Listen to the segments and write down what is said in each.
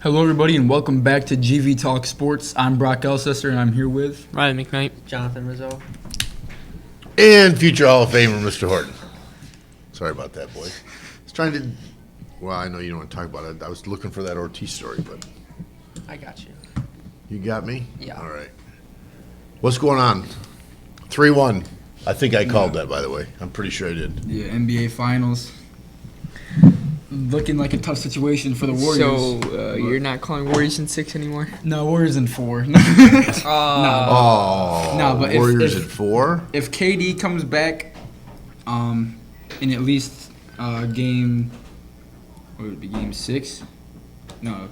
Hello, everybody, and welcome back to GV Talk Sports. I'm Brock Elsesser, and I'm here with Riley McKnight, Jonathan Rizzo, and future Hall of Famer Mr. Horton. Sorry about that, boys. I was trying to. Well, I know you don't want to talk about it. I was looking for that Ortiz story, but I got you. you got me. Yeah. All right. What's going on? 3-1. I think I called that, by the way. I'm pretty sure I did. NBA Finals. Looking like a tough situation for the Warriors. So you're not calling Warriors in 6 anymore? No, Warriors in 4. Oh, No, but Warriors if at 4. If KD comes back, in at least game, what would it be, game 6? No,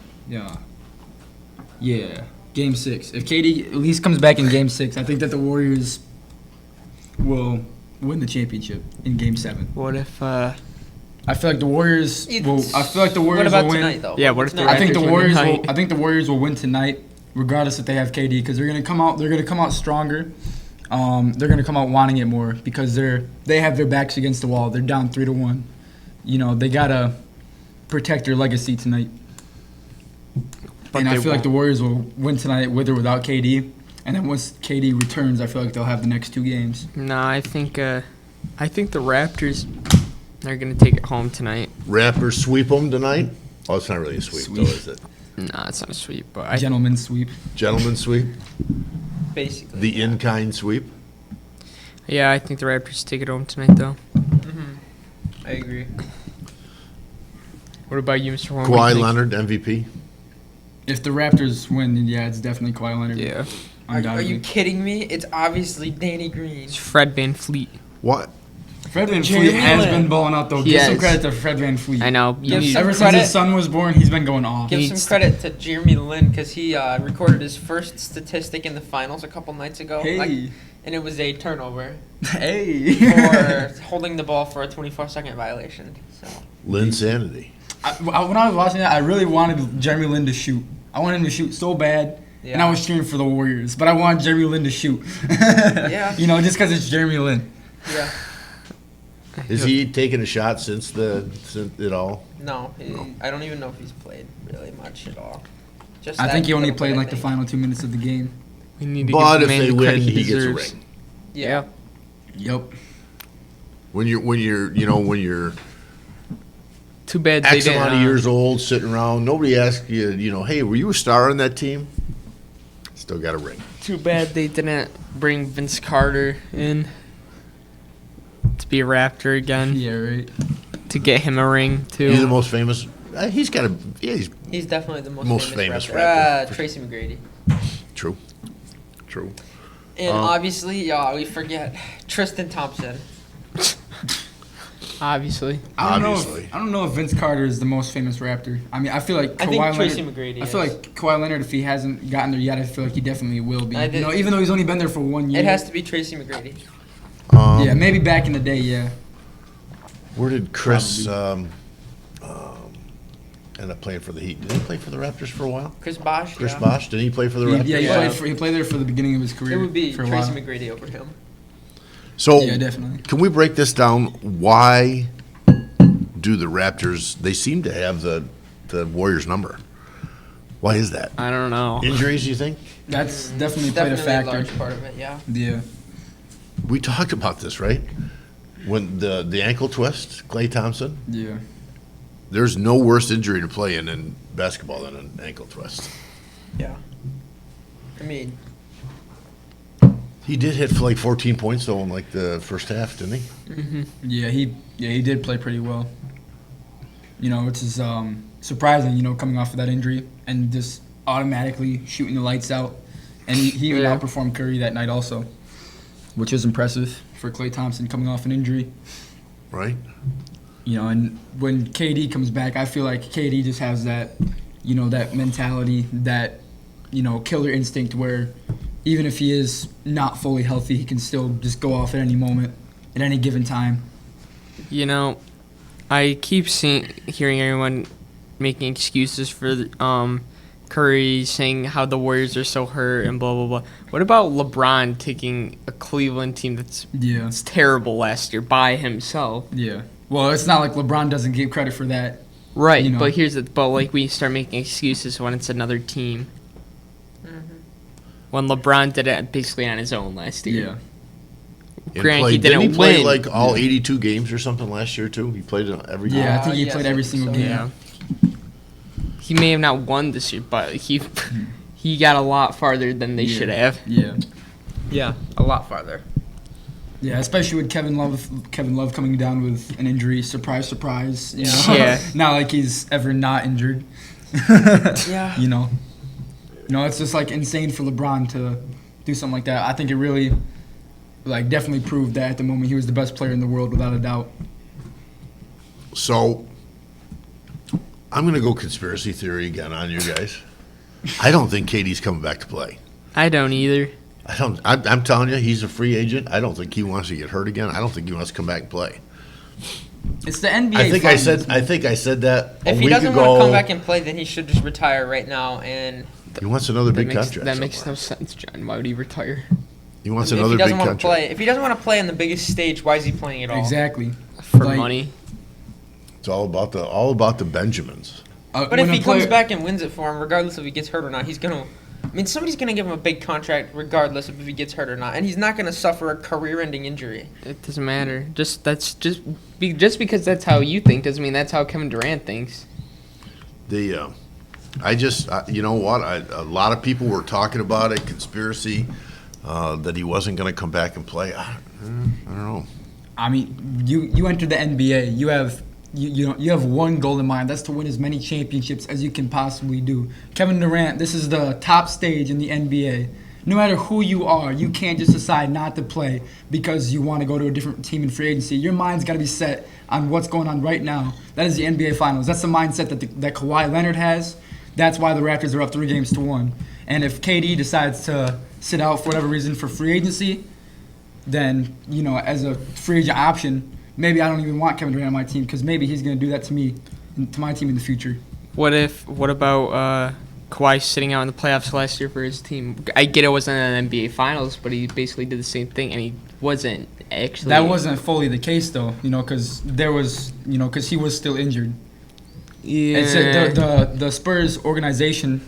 yeah, game 6. If KD at least comes back in game 6, I think that the Warriors will win the championship in game 7. What if? I feel like the Warriors will. I feel like the Warriors What about will win. tonight, though? Yeah, what if the I think the Raptors win Warriors tonight? will. I think the Warriors will win tonight, regardless if they have KD, because they're gonna come out. They're gonna come out stronger. They're gonna come out wanting it more because they have their backs against the wall. They're down 3-1. You know they gotta protect their legacy tonight. But And I they feel like the won't. Warriors will win tonight with or without KD. And then once KD returns, I feel like they'll have the next 2 games. Nah, I think the Raptors are gonna take it home tonight. Raptors sweep them tonight. Oh, it's not really a sweep, though, is it? Nah, it's not a sweep, but Gentlemen's sweep. Gentlemen sweep. Basically. The in-kind sweep. yeah, I think the Raptors take it home tonight, though. I agree. What about you, Mr. Horn? What do you Kawhi think? Leonard, MVP. If the Raptors win, then yeah, it's definitely Kawhi Leonard. Yeah, Are Undoubtedly. you kidding me? It's obviously Danny Green. it's Fred VanVleet. What? Fred Van Jeremy Fleet has Lin. been balling out, though. He Give some has. credit to Fred Van Fleet. I know. Give you- some Ever since credit. his son was born, he's been going off. Give He's- some credit to Jeremy Lin because he recorded his first statistic in the finals a couple nights ago. Hey. And it was a turnover Hey. for holding the ball for a 24-second violation. So Linsanity. When I was watching that, I really wanted Jeremy Lin to shoot. I wanted him to shoot so bad. And I was cheering for the Warriors, but I wanted Jeremy Lin to shoot. Yeah. You know, just because it's Jeremy Lin. Yeah. Is he taking a shot since it all? No, I don't even know if he's played really much at all. Just I that think he only little played bit, I like the think. final 2 minutes of the game. We need to But give if the man they the win, credit he gets a deserves. ring. Yeah. Yep. When you're Too bad they X didn't. amount of years old, sitting around, nobody asks you, hey, were you a star on that team? Still got a ring. Too bad they didn't bring Vince Carter in to be a Raptor again Yeah, right. to get him a ring too. He's the most famous. He's got a. Yeah, he's He's definitely the Most famous Raptor. Raptor. Tracy McGrady. true. True. And obviously, we forget Tristan Thompson. Obviously. I Obviously. don't know if Vince Carter is the most famous Raptor. I mean, I feel like I think Kawhi Tracy Leonard. McGrady I feel is. like Kawhi Leonard, if he hasn't gotten there yet, I feel like he definitely will be. I did- Even though he's only been there for 1 year. It has to be Tracy McGrady. Yeah, maybe back in the day, yeah. Where did Chris end up playing for the Heat? Did he play for the Raptors for a while? Chris Bosh. Chris yeah. Bosh? Did he play for the Raptors? Yeah, he played there for the beginning of his career. It would be for a Tracy while. McGrady over him. So, Yeah, definitely. can we break this down? Why do the Raptors? They seem to have the Warriors number. Why is that? I don't know. Injuries? You think? That's definitely played a Definitely a factor. large part of it, yeah. Yeah. We talked about this, right? When the ankle twist, Klay Thompson. Yeah. There's no worse injury to play in basketball than an ankle twist. Yeah. I mean, He did hit for like 14 points though in like the first half, didn't he? Yeah, he did play pretty well. You know, which is surprising, coming off of that injury and just automatically shooting the lights out. And he even Yeah. outperformed Curry that night also, which is impressive for Klay Thompson coming off an injury. Right. And when KD comes back, I feel like KD just has that, that mentality, that, killer instinct where even if he is not fully healthy, he can still just go off at any moment, at any given time. I keep hearing everyone making excuses for Curry, saying how the Warriors are so hurt and blah, blah, blah. What about LeBron taking a Cleveland team that's terrible last year by himself? Yeah. Well, it's not like LeBron doesn't give credit for that. Right, You know. but like we start making excuses when it's another team. Mhm. When LeBron did it basically on his own last year. Yeah. And Granted, he didn't didn't he play win. like all 82 games or something last year too? He played in every game. Yeah, I think he Yes, played I every think single so, game. Yeah. He may have not won this year, but he got a lot farther than they Yeah. should have. Yeah. Yeah, a lot farther. Yeah, especially with Kevin Love coming down with an injury. Surprise, surprise. You know? Yeah. Not like he's ever not injured. Yeah. You know. It's just like insane for LeBron to do something like that. I think it really, like, definitely proved that at the moment he was the best player in the world without a doubt. So I'm going to go conspiracy theory again on you guys. I don't think KD's coming back to play. I don't either. I'm telling you, he's a free agent. I don't think he wants to get hurt again. I don't think he wants to come back and play. It's the NBA. I think finals. I said that a If he week doesn't ago. want to come back and play, then he should just retire right now. And He wants another big makes, contract. that makes somewhere. no sense, John. Why would he retire? He wants if another he big doesn't want to contract. play, if he doesn't want to play on the biggest stage, why is he playing at all? Exactly. For Like, money? It's all about the Benjamins. But if he comes back and wins it for him, regardless if he gets hurt or not, he's gonna. I mean, somebody's gonna give him a big contract, regardless of if he gets hurt or not, and he's not gonna suffer a career-ending injury. It doesn't matter. Just because that's how you think doesn't mean that's how Kevin Durant thinks. You know what? A lot of people were talking about it, conspiracy, that he wasn't going to come back and play. I don't know. I mean, you enter the NBA. You have one goal in mind. That's to win as many championships as you can possibly do. Kevin Durant, this is the top stage in the NBA. No matter who you are, you can't just decide not to play because you want to go to a different team in free agency. Your mind's got to be set on what's going on right now. That is the NBA Finals. That's the mindset that Kawhi Leonard has. That's why the Raptors are up 3-1. And if KD decides to sit out for whatever reason for free agency, then, as a free agent option, maybe I don't even want Kevin Durant on my team because maybe he's going to do that to me, to my team in the future. What about Kawhi sitting out in the playoffs last year for his team? I get it wasn't an NBA Finals, but he basically did the same thing, and he wasn't actually. That wasn't fully the case, though, because because he was still injured. Yeah. It's the Spurs organization,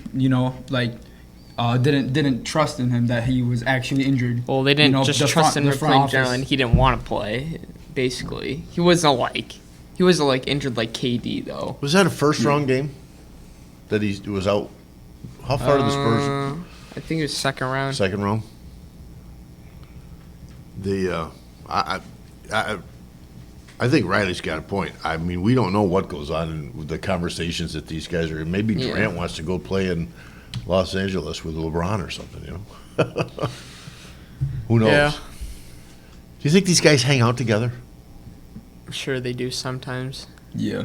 didn't trust in him that he was actually injured. Well, they didn't just trust him the to front play in office. general, and he didn't want to play. Basically, he wasn't injured like KD though. Was that a first round game that he was out? How far did the Spurs? I think it was second round. Second round. I think Riley's got a point. I mean, we don't know what goes on in the conversations that these guys are in. Maybe Yeah. Durant wants to go play in Los Angeles with LeBron or something, Who knows? Yeah. Do you think these guys hang out together? I'm sure they do sometimes. Yeah.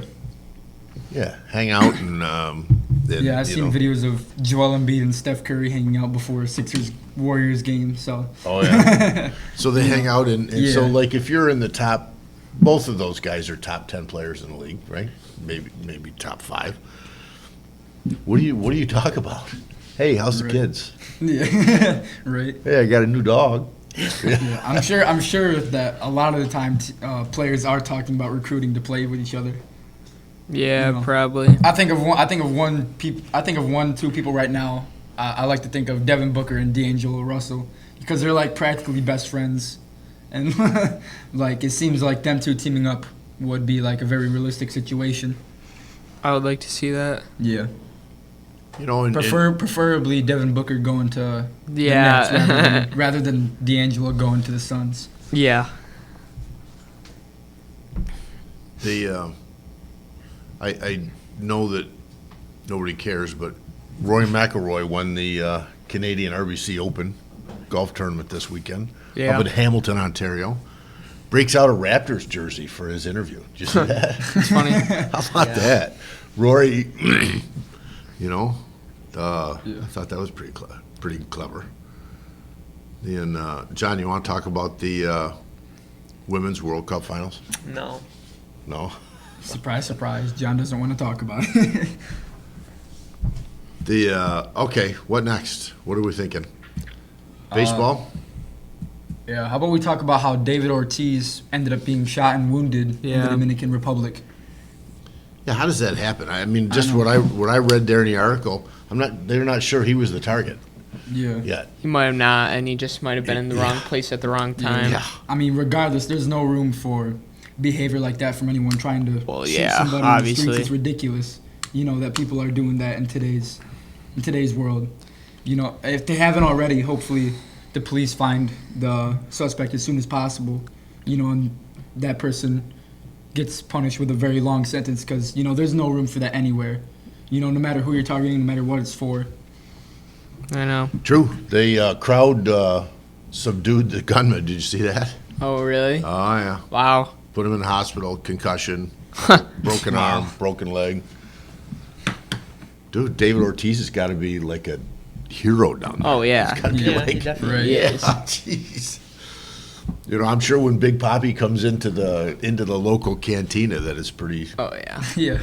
Yeah, hang out and Yeah, I've seen videos of Joel Embiid and Steph Curry hanging out before a Sixers-Warriors game, so. Oh, yeah. So they hang out, and so, Yeah. like, if you're in the top, both of those guys are top 10 players in the league, right? Maybe top 5. What do you talk about? Hey, how's the Right. kids? Yeah, right. Hey, I got a new dog. Yeah, I'm sure that a lot of the time players are talking about recruiting to play with each other. Yeah, You know. probably. I think of two people right now. I like to think of Devin Booker and D'Angelo Russell because they're like practically best friends, and like it seems like them two teaming up would be like a very realistic situation. I would like to see that. Yeah, And preferably Devin Booker going to the Yeah. Nets rather than D'Angelo going to the Suns. Yeah. I know that nobody cares, but Roy McIlroy won the Canadian RBC Open golf tournament this weekend Yeah. up in Hamilton, Ontario. Breaks out a Raptors jersey for his interview. Did you see that? It's funny. How about that? Rory, I thought that was pretty clever. And John, you want to talk about the Women's World Cup Finals? No. No? Surprise, surprise. John doesn't want to talk about it. Okay, what next? What are we thinking? Baseball? Yeah, how about we talk about how David Ortiz ended up being shot and wounded in Yeah. the Dominican Republic? Yeah, how does that happen? I mean, just know. what I read there in the article, they're not sure he was the target Yeah. yet. He might have not, and he just might have been in the wrong place at the wrong time. Yeah. I mean, regardless, there's no room for behavior like that from anyone trying to Well, shoot yeah, somebody in the obviously. streets. It's ridiculous, that people are doing that in today's world. If they haven't already, hopefully the police find the suspect as soon as possible, and that person gets punished with a very long sentence because, there's no room for that anywhere. No matter who you're targeting, no matter what it's for. I know. True. The crowd subdued the gunman. Did you see that? Oh, really? Oh, yeah. Wow. Put him in the hospital, concussion, broken arm, broken leg. Dude, David Ortiz has got to be like a hero down there. Oh, yeah. He's gotta be Yeah, he like, definitely Right. yeah, is. jeez. I'm sure when Big Papi comes into the local cantina, that it's pretty Oh, yeah. Yeah.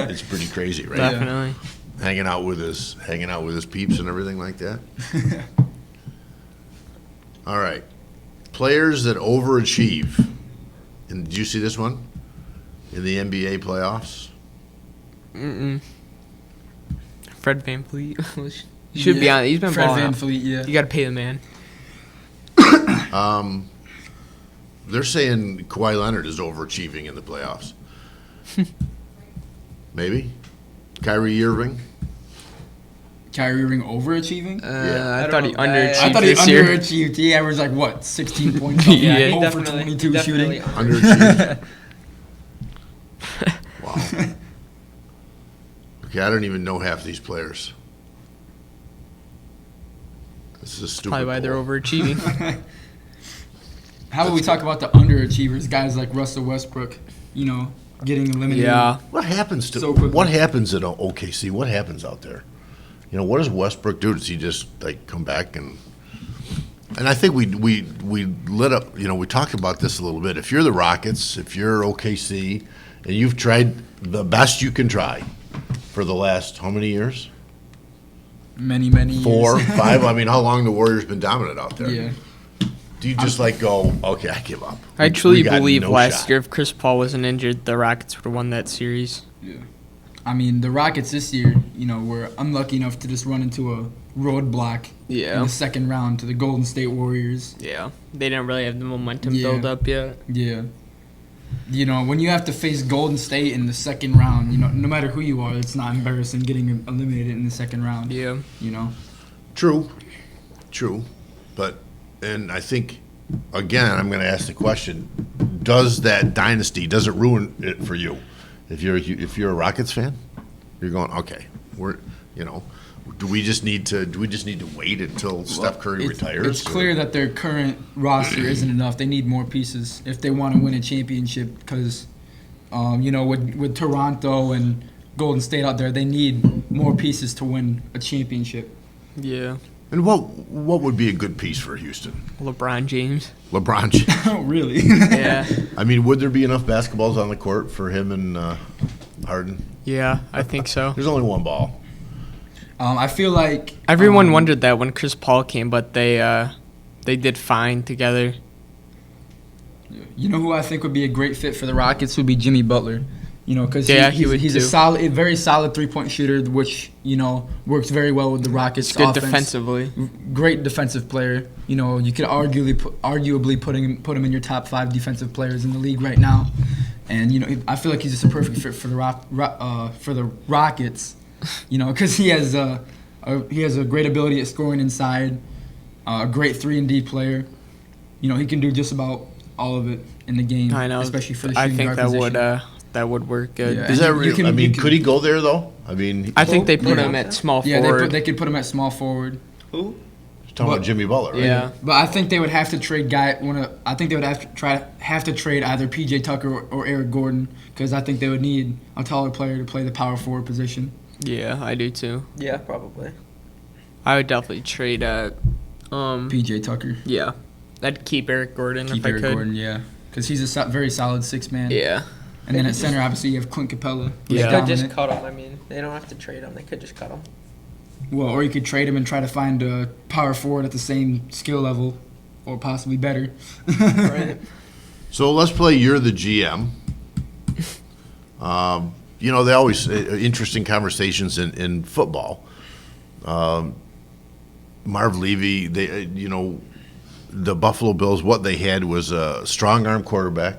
it's pretty crazy, right? Definitely. Hanging out with his peeps and everything like that. All right, players that overachieve. And did you see this one in the NBA playoffs? Mm-mm. Fred VanVleet. He should be on. He's been Fred balling out. VanVleet, yeah. You got to pay the man. They're saying Kawhi Leonard is overachieving in the playoffs. Maybe. Kyrie Irving. Kyrie Irving overachieving? Yeah. I thought he don't know that. underachieved I thought he this year. underachieved. He averaged like what, 16 points? Something? Yeah, he 0 for definitely 22 shooting. Underachieved. Wow. Okay, I don't even know half these players. This is a stupid. Probably why they're poll. overachieving. How about we talk about the underachievers, guys like Russell Westbrook, getting eliminated? Yeah. What happens to So quickly. what happens at OKC? What happens out there? What does Westbrook do? Does he just like come back and I think we lit up. We talked about this a little bit. If you're the Rockets, if you're OKC, and you've tried the best you can try for the last how many years? Many years. 4, 5. I mean, how long the Warriors been dominant out there? Yeah. Do you just go, okay, I give up? I We truly got believe no last shot. year, if Chris Paul wasn't injured, the Rockets would have won that series. I mean, the Rockets this year, were unlucky enough to just run into a roadblock in Yeah. the second round to the Golden State Warriors. Yeah. They didn't really have the momentum Yeah. build up yet. Yeah. When you have to face Golden State in the second round, no matter who you are, it's not embarrassing getting eliminated in the second round. Yeah. True. But, and I think, again, I'm going to ask the question, does that dynasty, does it ruin it for you? If you're a Rockets fan, you're going, okay, do we just need to wait until Steph Curry retires? It's clear that their current roster isn't enough. They need more pieces if they want to win a championship because, with Toronto and Golden State out there, they need more pieces to win a championship. Yeah. And what would be a good piece for Houston? LeBron James. LeBron James. Oh, really? Yeah. I mean, would there be enough basketballs on the court for him and Harden? Yeah, I think so. There's only one ball. I feel like Everyone wondered that when Chris Paul came, but they did fine together. You know who I think would be a great fit for the Rockets would be Jimmy Butler. Because he would he's too. a very solid 3-point shooter, which works very well with the Rockets. It's good offense. defensively. Great defensive player. You could arguably put him in your top 5 defensive players in the league right now. And I feel like he's just a perfect fit for the Rockets. Because he has a great ability at scoring inside, a great 3-and-D player. He can do just about all of it in the game. I know. especially for the I shooting think guard that position. would work good. Yeah. Is that You real? can- I mean, you could he go there though? I mean, I think they put Yeah. him at small Yeah, forward. they could put him at small forward. Who? talking about Jimmy Butler, right? Yeah. But I think they would have to trade I think they would have to trade either PJ Tucker or Eric Gordon because I think they would need a taller player to play the power forward position. Yeah, I do too. Yeah, probably. I would definitely trade PJ Tucker. yeah. I'd keep Eric Gordon Keep if I Eric could. Gordon, yeah. Because he's a very solid 6-man. Yeah. And then at center, obviously, you have Clint Capella. who's Yeah. They could just dominant. cut him. I mean, they don't have to trade him. They could just cut him. Well, or you could trade him and try to find a power forward at the same skill level, or possibly better. Right. So let's play You're the GM. they always interesting conversations in football. Marv Levy, the Buffalo Bills, what they had was a strong arm quarterback,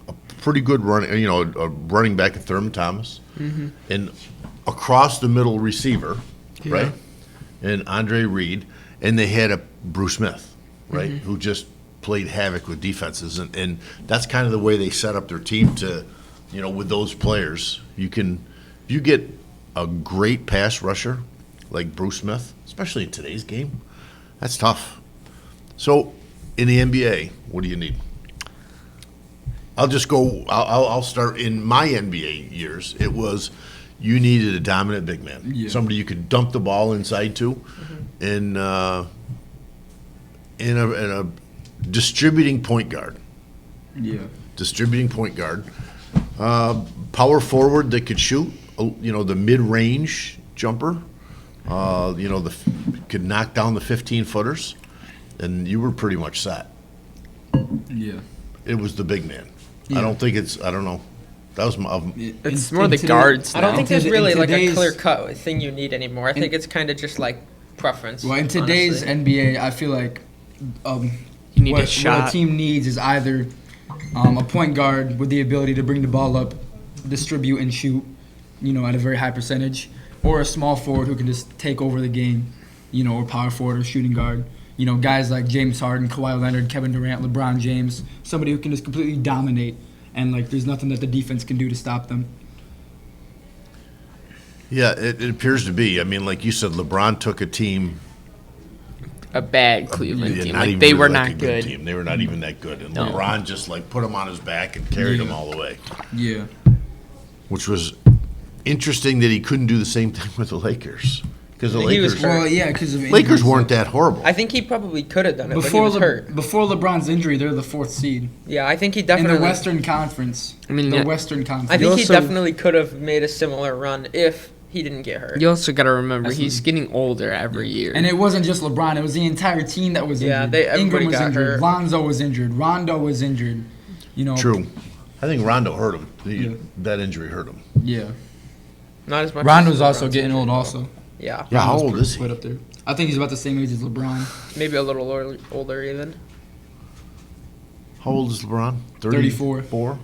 a pretty good a running back in Thurman Thomas, and across the middle receiver, right, and Andre Reed, and they had a Bruce Smith, right, who just played havoc with defenses, and that's kind of the way they set up their team to, with those players, if you get a great pass rusher like Bruce Smith, especially in today's game, that's tough. So, in the NBA, what do you need? I'll start in my NBA years. It was you needed a dominant big man, somebody you could dump the ball inside to, and in a distributing point guard. Yeah. Distributing point guard, power forward that could shoot. The mid-range jumper. Could knock down the 15-footers, and you were pretty much set. Yeah. It was the big man. Yeah. I don't know. That was my. It's more the guards. I don't now. think there's In really like a today's- clear-cut thing you need anymore. I think it's kind of just like preference. Well, in today's honestly. NBA, I feel like You need a what shot. a team needs is either a point guard with the ability to bring the ball up, distribute, and shoot, at a very high percentage, or a small forward who can just take over the game, or power forward or shooting guard. Guys like James Harden, Kawhi Leonard, Kevin Durant, LeBron James, somebody who can just completely dominate, and there's nothing that the defense can do to stop them. Yeah, it appears to be. I mean, like you said, LeBron took a team. A bad Cleveland Yeah, team. not Like even they really were like not a good. team. They were not even that good, and No. LeBron just put him on his back and carried him all the way, Yeah. which was interesting that he couldn't do the same thing with the Lakers because the He was Lakers. hurt. Well, yeah, because of Lakers injuries. weren't that horrible. I think he probably could have done it, Before but he was hurt. before LeBron's injury, they're the 4th seed Yeah, I think he in definitely. the Western Conference. I mean, the yeah. Western Conference. I think he also- definitely could have made a similar run if he didn't get hurt. You also got to remember That's he's getting older every year. And it wasn't just LeBron; it was the entire team that was Yeah, injured. everybody Ingram was got injured. hurt. Lonzo was injured. Rondo was injured. True. I think Rondo hurt him. Yeah. That injury hurt him. Yeah. Not as much. Rondo's as also LeBron's getting injured, old. though. Also. Yeah, Yeah, how Rondo's old pretty is he? split up there. I think he's about the same age as LeBron. maybe a little older even. How old is LeBron? 34. 4?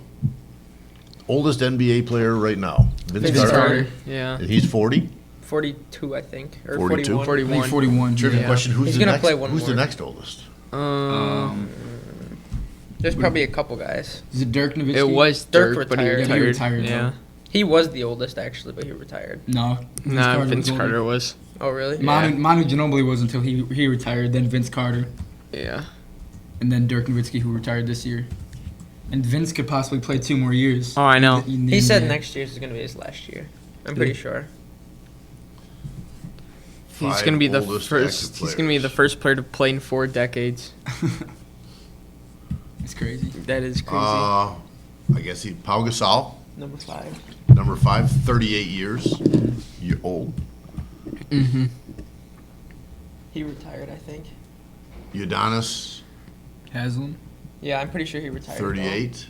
Oldest NBA player right now. Vince Vince Carter. Carter. Yeah. And he's 40? 42, I think, or 42? 41. I 41. think 41. Trivia Yeah. question, who's He's the gonna next play one Who's the more. next oldest? There's probably a couple guys. Is it Dirk Nowitzki? It was Dirk Dirk, but he retired. Yeah, he retired. retired, Yeah. He was the oldest actually, but he retired. No. Nah, was Vince older. Carter was. Oh really? Manu Ginobili was until he retired. Then Vince Carter, Yeah. and then Dirk Nowitzki, who retired this year. And Vince could possibly play 2 more years. Oh, I know. He said next year is going to be his last year. I'm pretty sure. He's Five gonna be the oldest first. active He's gonna be the players. first player to play in 4 decades. It's crazy. That is crazy. I guess Pau Gasol, Number 5. number 5, 38 years. You're old. Mm-hmm. He retired, I think. Udonis, Haslam. Yeah, I'm pretty sure he retired. 38.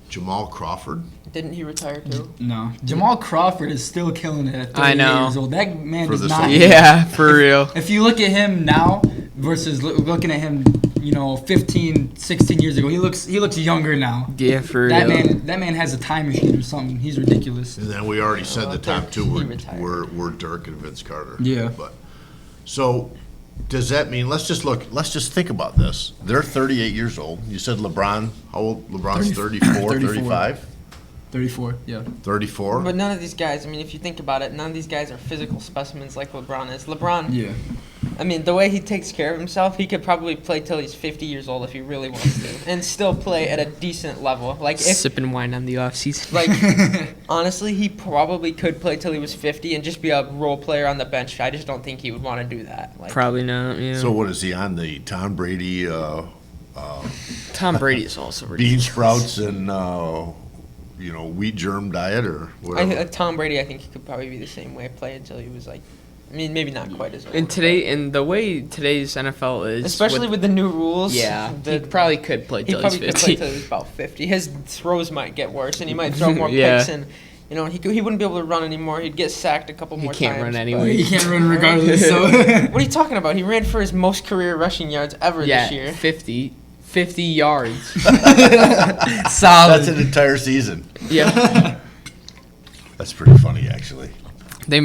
Jamal Crawford. Didn't he retire too? No. Jamal Crawford is still killing it at 38 I know. years old. That man For does the not. Suns. Yeah, for real. If you look at him now versus looking at him, 15, 16 years ago, he looks younger now. Yeah, for That real. man has a time machine or something. He's ridiculous. And then we already said the top two He retired. were Dirk and Vince Carter. Yeah. But so does that mean let's just think about this. They're 38 years old. You said LeBron, how old? LeBron's 34, 35, 34, yeah. 34. But none of these guys, I mean, if you think about it, none of these guys are physical specimens like LeBron is. LeBron, Yeah. I mean, the way he takes care of himself, he could probably play till he's 50 years old if he really wants to, and still play at a decent level. Like, if, Sipping wine on the off season. like, honestly, he probably could play till he was 50 and just be a role player on the bench. I just don't think he would want to do that. Like, Probably not. Yeah. So what is he on the Tom Brady Tom Brady is also bean ridiculous. sprouts and wheat germ diet or whatever? Tom Brady, I think he could probably be the same way, play until he was like I mean, maybe not quite as old. And the way today's NFL is, Especially with the new rules. yeah, he probably could play He till he's probably could 50. play till he's about 50. His throws might get worse, and he might throw more Yeah. picks, and he wouldn't be able to run anymore. He'd get sacked a couple He more can't times. run but- anyway. He can't run regardless. So What are you talking about? He ran for his most career rushing yards ever Yeah, this year. 50 yards. solid. That's an entire season. Yeah. That's pretty funny, actually. They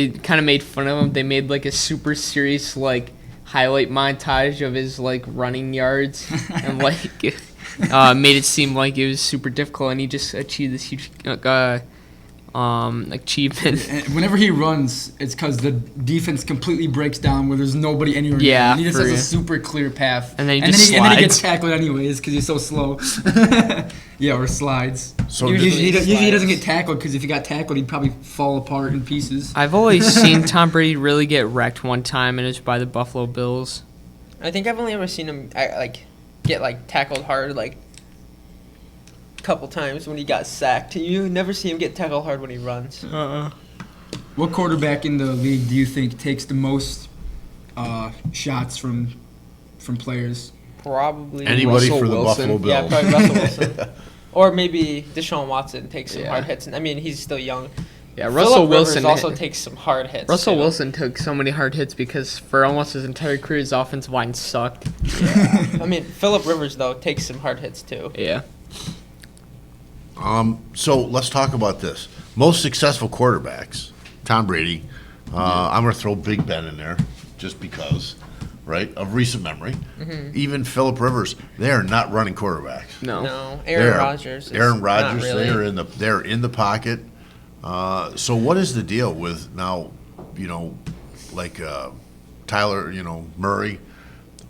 kind of made fun of him. They made like a super serious like highlight montage of his like running yards and like made it seem like it was super difficult, and he just achieved this huge achievement. And whenever he runs, it's because the defense completely breaks down where there's nobody anywhere. Yeah, he just for has a real. super clear path. And then he and just then he gets slides. tackled anyways because he's so slow. Yeah, or slides. So Usually Usually he doesn't slides. get tackled because if he got tackled, he'd probably fall apart in pieces. I've always seen Tom Brady really get wrecked one time, and it was by the Buffalo Bills. I think I've only ever seen him get tackled hard a couple times when he got sacked. You never see him get tackled hard when he runs. What quarterback in the league do you think takes the most shots from players? Probably. anybody Russell for the Wilson. Buffalo Bills? Yeah, probably Russell Wilson. Or maybe Deshaun Watson takes some Yeah. hard hits. I mean, he's still young. Yeah, Phillip Russell Rivers Wilson also takes some hard hits. Russell too. Wilson took so many hard hits because for almost his entire career, his offensive line sucked. I mean, Phillip Rivers though takes some hard hits too. Yeah. So let's talk about this. Most successful quarterbacks, Tom Brady. I'm going to throw Big Ben in there just because, right, of recent memory. Even Phillip Rivers, they are not running quarterbacks. No. No, They Aaron are- Rodgers. Aaron Rodgers, Not really. they're in the pocket. So what is the deal with now, like Tyler, Murray,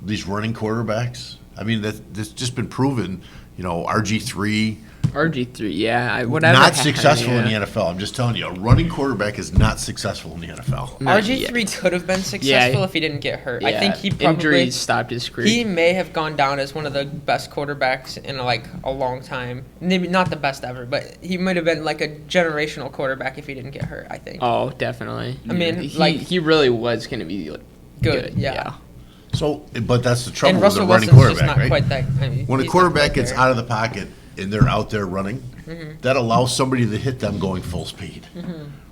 these running quarterbacks? I mean, that's just been proven. RG3, RG3, yeah. Whatever. not successful in yeah. the NFL. I'm just telling you, a running quarterback is not successful in the NFL. Not RG3 yet. could have been successful if he didn't get hurt. I Yeah, think he probably injuries stopped his career. he may have gone down as one of the best quarterbacks in a long time. Maybe not the best ever, but he might have been like a generational quarterback if he didn't get hurt. I think. Oh, definitely. I mean, he really was going to be like, Good, yeah. So, but that's the trouble And with a Russell running Wilson's just quarterback, not right? quite that. I mean, When a he's not quarterback quite gets there. out of the pocket and they're out there running, that allows somebody to hit them going full speed,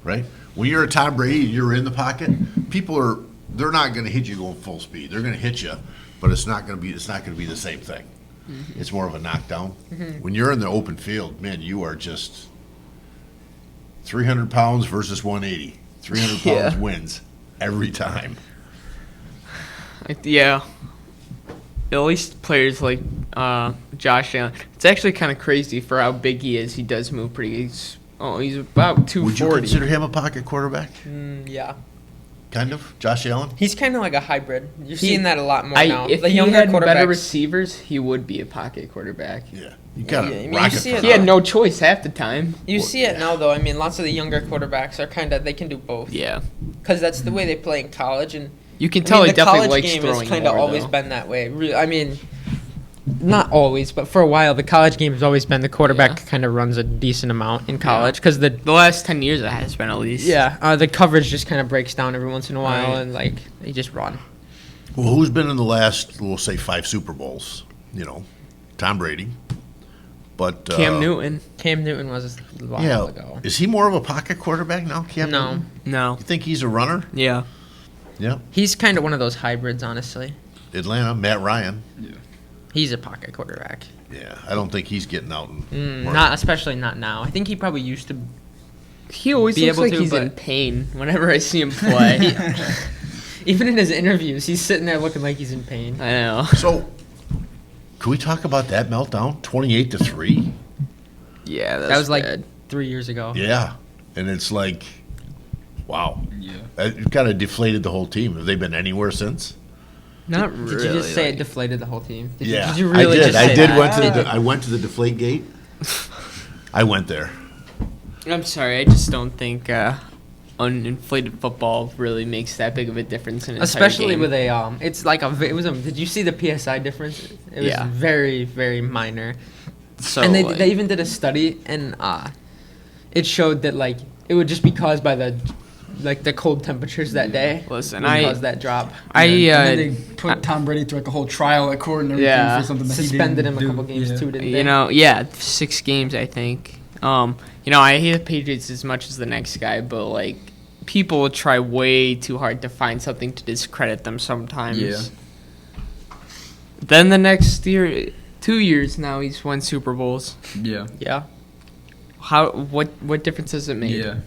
right? When you're a Tom Brady, you're in the pocket. They're not going to hit you going full speed. They're going to hit you, but it's not going to be the same thing. It's more of a knockdown. When you're in the open field, man, you are just 300 pounds versus 180. 300 pounds Yeah. wins every time. yeah. At least players like Josh Allen. It's actually kind of crazy for how big he is. He does move pretty. He's about 240. Would you consider him a pocket quarterback? Yeah, Kind of, Josh Allen. he's kind of like a hybrid. You're seeing that a lot more now. If The he younger had better quarterbacks. receivers, he would be a pocket quarterback. Yeah, you got Yeah, I to mean, you rocket see for it He had that. no choice half the time. You see it now, though. I mean, lots of the younger quarterbacks are they can do both. Yeah. Because that's the way they play in college, and You can I tell mean, he the definitely college likes game throwing has kind of more, always though. been that way. I mean, not always, but for a while, the college game has always been the quarterback Yeah. kind of runs a decent amount in college because the The last 10 years it has been at least. the coverage just kind of breaks down every once in a while, Right. and they just run. Well, who's been in the last, we'll say, 5 Super Bowls? Tom Brady. But Cam Newton. Cam Newton was a while Yeah, ago. is he more of a pocket quarterback now? Cam No, Newton? No. You think he's a runner? Yeah. Yeah. he's kind of one of those hybrids, honestly. Atlanta, Matt Ryan. He's a pocket quarterback. Yeah, I don't think he's getting out and work. Especially not now. I think he probably used to. He always Be looks able like to, he's but- in pain whenever I see him play. Even in his interviews, he's sitting there looking like he's in pain. I know. So, can we talk about that meltdown? 28-3. Yeah, That was like bad. 3 years ago. Yeah, and it's like, wow, Yeah. it kind of deflated the whole team. Have they been anywhere since? Not Did really. you just say it like- deflated the whole team? Did Yeah, you, did you really I did. just I say did. that? I went to the deflate gate. I went there. I'm sorry, I just don't think uninflated football really makes that big of a difference in an Especially entire game. with it's like did you see the PSI difference? It was Yeah. very, very minor. So, And like, they even did a study, and it showed that it would just be caused by the like the cold temperatures that day. Listen, caused that drop. And then they put Tom Brady through like a whole trial at court and everything Yeah. for something that Suspended he him didn't a couple do. games too, didn't they? You know, yeah, 6 games I think. I hate the Patriots as much as the next guy, but like people try way too hard to find something to discredit them sometimes. Yeah. Then the next year, 2 years now, he's won Super Bowls. Yeah. Yeah. What difference does it make? Yeah.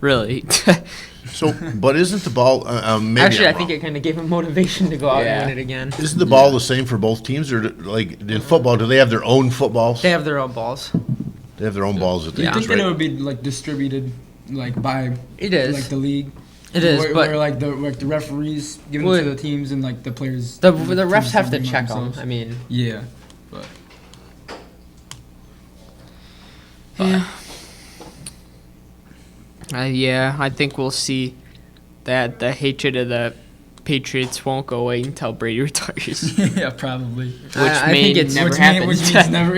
Really? So, but isn't the ball? Maybe Actually, I'm I think wrong. it kind of gave him motivation to go out Yeah. and win it again. Isn't the ball the same for both teams, or like in football, do they have their own footballs? They have their own balls. They have their own balls that Do they you use, think that it right? would be like distributed like by It is. like the league? It is, where, but where like the referees give them Would- to the teams and like the players. the teams refs have to bring check them. themselves. I mean, Yeah, but Yeah, I think we'll see that the hatred of the Patriots won't go away until Brady retires, yeah, probably. which I may think it's- never which happen. means never.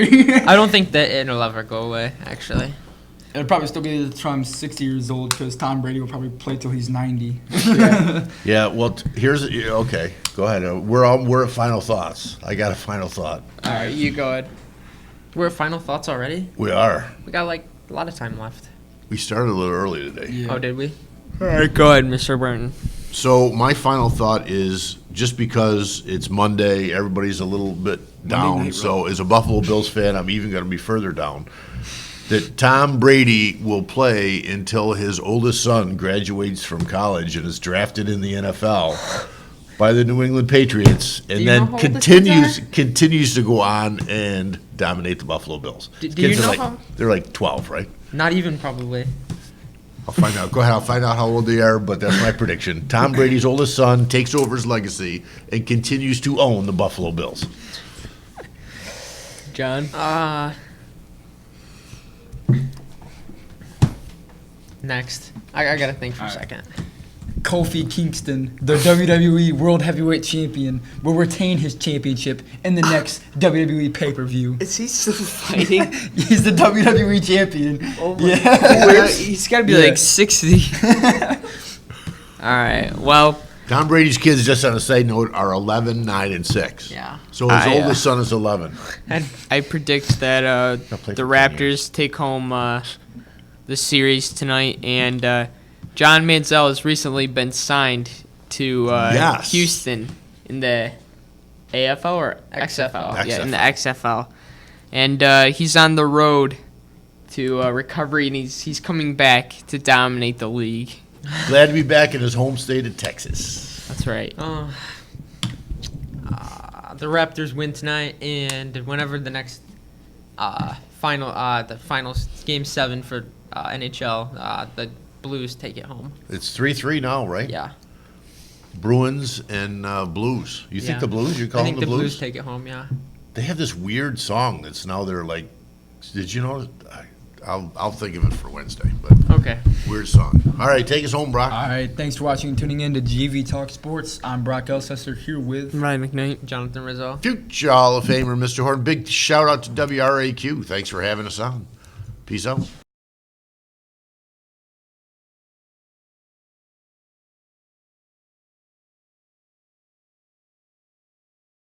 I don't think that it'll ever go away. Actually, It'll probably still be until I'm 60 years old because Tom Brady will probably play till he's 90. Yeah. Well, here's okay. Go ahead. We're at final thoughts. I got a final thought. All right, you go ahead. we're at final thoughts already. We are. We got like a lot of time left. We started a little early today. Yeah. Oh, did we? All right, go ahead, Mr. Burton. So my final thought is just because it's Monday, everybody's a little bit down. Night So as a Buffalo Bills fan, I'm even going to be further down. That Tom Brady will play until his oldest son graduates from college and is drafted in the NFL by the New England Patriots, and you then know how old his kids continues to go on and dominate the Buffalo Bills. Do Kids you are know like, how- they're like 12, right? Not even probably. I'll find out. Go ahead. I'll find out how old they are, but that's my prediction. Tom Brady's oldest son takes over his legacy and continues to own the Buffalo Bills. John. Next, I gotta think for a All right. second. Kofi Kingston, the WWE World Heavyweight Champion, will retain his championship in the next WWE pay-per-view. Is he still fighting? He's the WWE champion. Oh yeah. He's got to be Yeah. like 60. All right. Well, Tom Brady's kids, just on a side note, are 11, 9, and 6. Yeah. So his I, oldest son is 11. I predict that play the for 10 Raptors take home the series tonight, and John Manziel has recently been signed to Yes. Houston in the AFL or XFL? Yeah, in the XFL. And he's on the road to recovery, and he's coming back to dominate the league. Glad to be back in his home state of Texas. That's right. The Raptors win tonight, and whenever the next the final game 7 for NHL, the Blues take it home. It's 3-3 now, right? Yeah. Bruins and Blues. You think Yeah. the Blues? You call I think them the the Blues take it home. Yeah. They have this weird song that's now they're like, did you know? I'll think of it for Wednesday, but Okay. weird song. All right, take us home, Brock. All right, thanks for watching and tuning in to GV Talk Sports. I'm Brock Elsesser here with. Ryan McKnight. Jonathan Rizzo. Future Hall of Famer, Mr. Horton. Big shout out to WRAQ. Thanks for having us on. Peace out.